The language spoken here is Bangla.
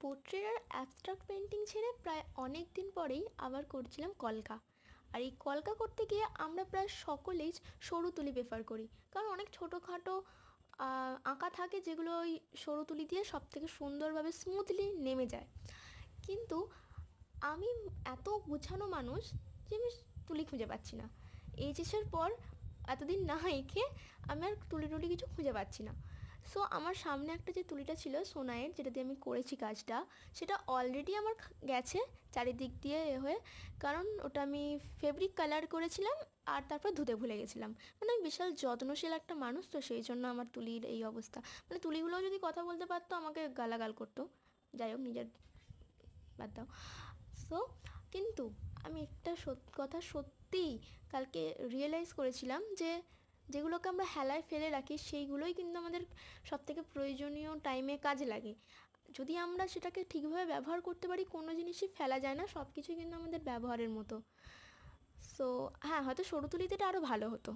পোর্ট্রেট আর অ্যাবস্ট্রাক্ট পেন্টিং ছেড়ে প্রায় অনেক দিন পরেই আবার করছিলাম কলকা। আর এই কলকা করতে গিয়ে আমরা প্রায় সকলেই সরু তুলি প্রেফার করি, কারণ অনেক ছোটোখাটো আঁকা থাকে যেগুলো ওই সরু তুলি দিয়ে সব থেকে সুন্দরভাবে স্মুথলি নেমে যায়। কিন্তু আমি এত গুছানো মানুষ যে আমি তুলি খুঁজে পাচ্ছি না। এইচএসের পর এতদিন না এঁকে আমি আর তুলি কিছু খুঁজে পাচ্ছি না। সো আমার সামনে একটা যে তুলিটা ছিল সোনাইয়ের, যেটা দিয়ে আমি করেছি কাজটা, সেটা অলরেডি আমার গেছে চারিদিক দিয়ে হয়ে, কারণ ওটা আমি ফেব্রিক কালার করেছিলাম আর তারপর ধুতে ভুলে গেছিলাম। মানে আমি বিশাল যত্নশীল একটা মানুষ, তো সেই জন্য আমার তুলির এই অবস্থা। মানে তুলিগুলোও যদি কথা বলতে পারতো আমাকে গালাগাল করতো। যাই হোক, নিজের বাদ দাও। সো কিন্তু আমি একটা কথা সত্যিই কালকে রিয়েলাইজ করেছিলাম যে যেগুলোকে আমরা হেলায় ফেলে রাখি সেইগুলোই কিন্তু আমাদের সবথেকে প্রয়োজনীয় টাইমে কাজে লাগে। যদি আমরা সেটাকে ঠিকভাবে ব্যবহার করতে পারি, কোনো জিনিসই ফেলা যায় না, সব কিছুই কিন্তু আমাদের ব্যবহারের মতো। সো হ্যাঁ, হয়তো সরু তুলিতে এটা আরও ভালো হতো।